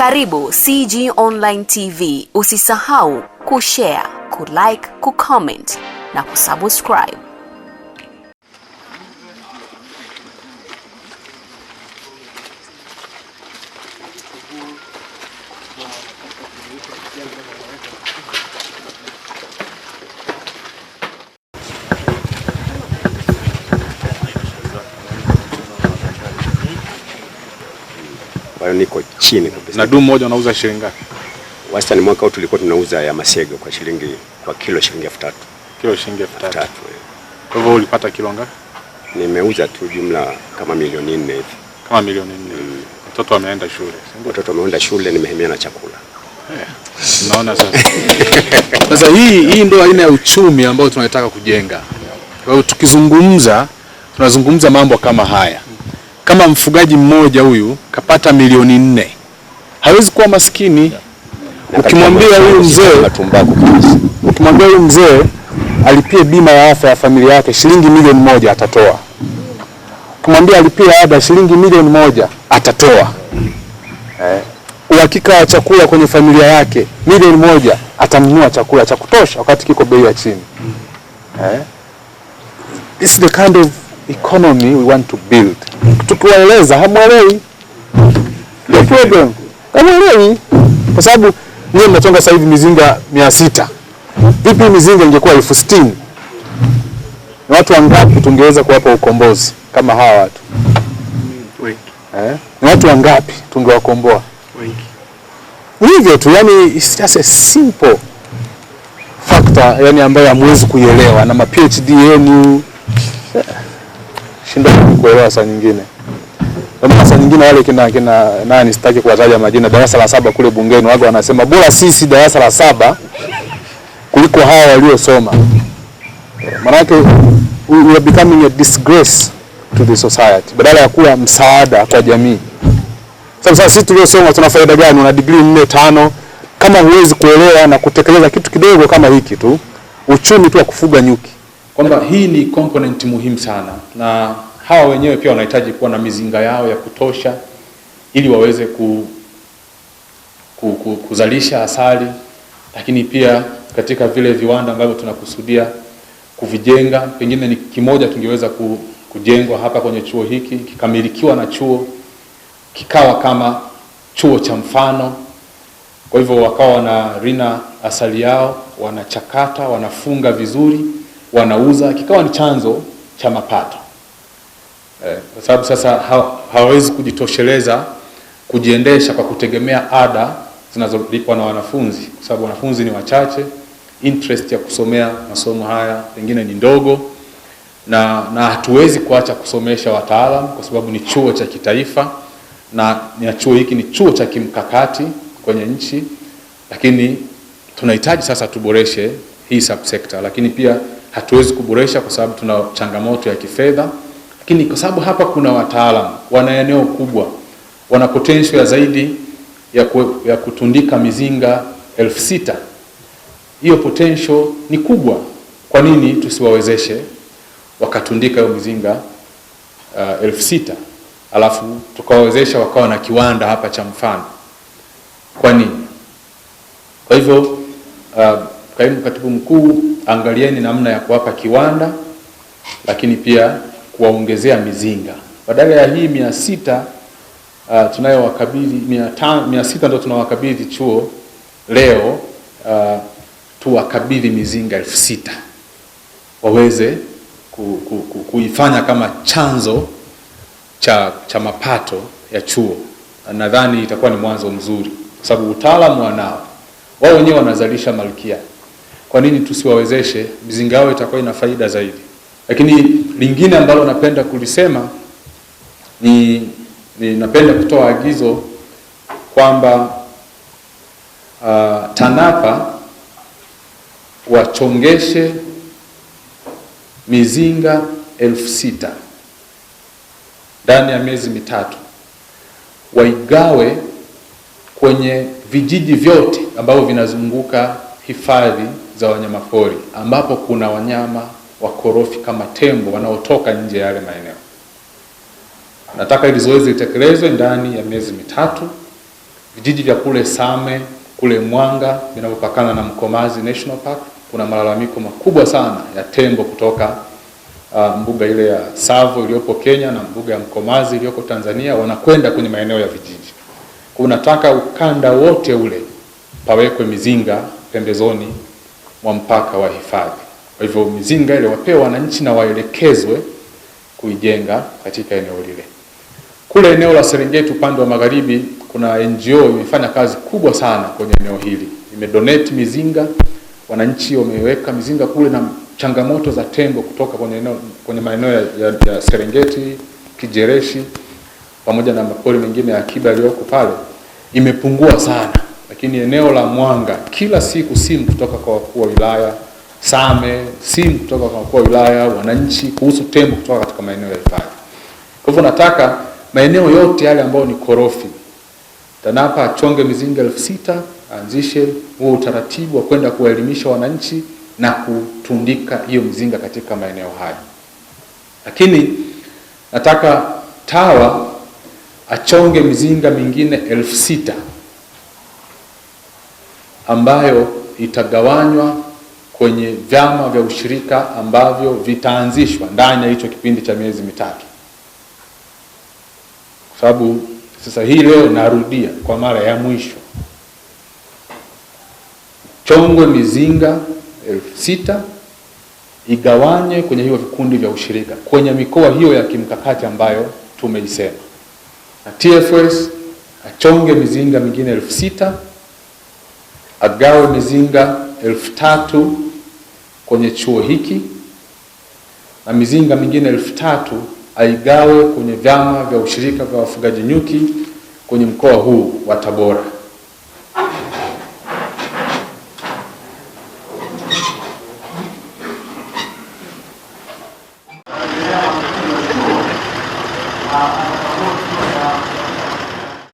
Karibu CG Online TV. Usisahau kushare, kulike, kucomment na kusubscribe. Bayo niko chini kabisa. Na dumu moja unauza shilingi ngapi? Wastani mwaka huu tulikuwa tunauza ya masego kwa kilo shilingi 3000. Kilo shilingi 3000. Kwa hivyo ulipata kilo ngapi? Nimeuza tu jumla kama milioni 4 hivi. Kama milioni 4. Watoto wameenda shule. Watoto wameenda shule, nimehemea na chakula. Naona sasa. Sasa hii ndio aina ya uchumi ambao tunataka kujenga. Kwa hiyo tunazungumza mambo kama haya. Kama mfugaji mmoja huyu kapata milioni 4, hawezi kuwa maskini. Ukimwambia huyu mzee alipie bima ya afya ya familia yake shilingi milioni 1 atatoa. Ukimwambia alipie ada shilingi milioni 1 atatoa. Uhakika wa chakula kwenye familia yake milioni 1 atanunua chakula cha kutosha wakati kiko bei ya chini. This is the kind of economy we want to build. Tukiwaeleza hamuelewi. No problem. Hamuelewi. Kwa sababu nyinyi mnachonga sasa hivi mizinga 600. Vipi mizinga ingekuwa 60,000? Ni watu wangapi tungeweza kuwapa ukombozi kama hawa watu? Wengi. Ni watu wangapi tungewakomboa? Wengi. Hivyo tu, yani it's just a simple factor, yani ambayo hamwezi kuielewa na PhD yenu shinda kuelewa saa nyingine. Saa nyingine wale kina nani sitaki kuwataja majina, darasa la 7 kule bungeni wao wanasema bora sisi darasa la 7 kuliko hawa waliosoma. Maana we are becoming a disgrace to the society badala ya kuwa msaada kwa jamii. Sasa sisi tuliosoma tuna faida gani? Una degree 4 5 kama huwezi kuelewa na kutekeleza kitu kidogo kama hiki tu, uchumi tu wa kufuga nyuki. Kwamba hii ni component muhimu sana, na hawa wenyewe pia wanahitaji kuwa na mizinga yao ya kutosha ili waweze kuzalisha asali, lakini pia katika vile viwanda ambavyo tunakusudia kuvijenga, pengine ni kimoja kingeweza kujengwa hapa kwenye chuo hiki, kikamilikiwa na chuo, kikawa kama chuo cha mfano. Kwa hivyo wakawa wanarina asali yao, wanachakata, wanafunga vizuri, wanauza, kikawa ni chanzo cha mapato. Kwa sababu sasa hawawezi kujitosheleza kujiendesha kwa kutegemea ada zinazolipwa na wanafunzi, kwa sababu wanafunzi ni wachache, interest ya kusomea masomo haya pengine ni ndogo, na hatuwezi kuacha kusomesha wataalamu kwa sababu ni chuo cha kitaifa na chuo hiki ni chuo cha kimkakati kwenye nchi. Lakini tunahitaji sasa tuboreshe hii subsector, lakini pia hatuwezi kuboresha kwa sababu tuna changamoto ya kifedha. Lakini kwa sababu hapa kuna wataalamu, wana eneo kubwa, wana potential ya zaidi ya kutundika mizinga 6,000. Hiyo potential ni kubwa. Kwa nini tusiwawezeshe wakatundika hiyo mizinga 6,000 alafu tukawawezesha wakawa na kiwanda hapa cha mfano? Kwa nini? Kwa hivyo kaimu katibu mkuu, angalieni namna ya kuwapa kiwanda, lakini pia kuwaongezea mizinga. Badala ya hii 600 tunayowakabidhi 600 ndio tunawakabidhi chuo leo, tuwakabidhi mizinga 6,000 waweze kuifanya kama chanzo cha mapato ya chuo. Nadhani itakuwa ni mwanzo mzuri kwa sababu utaalamu wanao. Wao wenyewe wanazalisha malkia. Kwa nini tusiwawezeshe? Mizinga yao itakuwa ina faida zaidi. Lakini lingine ambalo napenda kulisema ni napenda kutoa agizo kwamba TANAPA wachongeshe mizinga 6,000 ndani ya miezi 3, waigawe kwenye vijiji vyote ambavyo vinazunguka hifadhi za wanyamapori ambapo kuna wanyama wakorofi kama tembo wanaotoka nje ya yale maeneo. Nataka ili zoezi litekelezwe ndani ya miezi 3 vijiji vya kule Same, kule Mwanga vinavyopakana na Mkomazi National Park, kuna malalamiko makubwa sana ya tembo kutoka mbuga ile ya Tsavo iliyopo Kenya na mbuga ya Mkomazi iliyoko Tanzania, wanakwenda kwenye maeneo ya vijiji. Unataka ukanda wote ule pawekwe mizinga pembezoni mwa mpaka wa hifadhi. Kwa hivyo mizinga ile wapewe wananchi na waelekezwe kuijenga katika eneo lile. Kule eneo la Serengeti upande wa magharibi kuna NGO imefanya kazi kubwa sana kwenye eneo hili. Imedonate mizinga, wananchi wameweka mizinga kule, na changamoto za tembo kutoka kwenye maeneo ya Serengeti, Kijereshi pamoja na mapori mengine ya akiba yaliyoko pale imepungua sana. Lakini eneo la Mwanga kila siku simu kutoka kwa wakuu wa wilaya, Same simu kutoka kwa wakuu wa wilaya, wananchi kuhusu tembo kutoka katika maeneo ya hifadhi. Kwa hivyo nataka maeneo yote yale ambayo ni korofi, TANAPA achonge mizinga 6,000, anzishe huo utaratibu wa kwenda kuwaelimisha wananchi na kutundika hiyo mizinga katika maeneo hayo. Lakini nataka TAWA achonge mizinga mingine 6,000 ambayo itagawanywa kwenye vyama vya ushirika ambavyo vitaanzishwa ndani ya hicho kipindi cha miezi mitatu. Kwa sababu sasa hii leo narudia kwa mara ya mwisho, chongwe mizinga 6,000 igawanywe kwenye hiyo vikundi vya ushirika kwenye mikoa hiyo ya kimkakati ambayo tumeisema, na TFS achonge mizinga mingine 6,000, agawe mizinga 3,000 kwenye chuo hiki, na mizinga mingine 3,000 aigawe kwenye vyama vya ushirika vya wafugaji nyuki kwenye mkoa huu wa Tabora.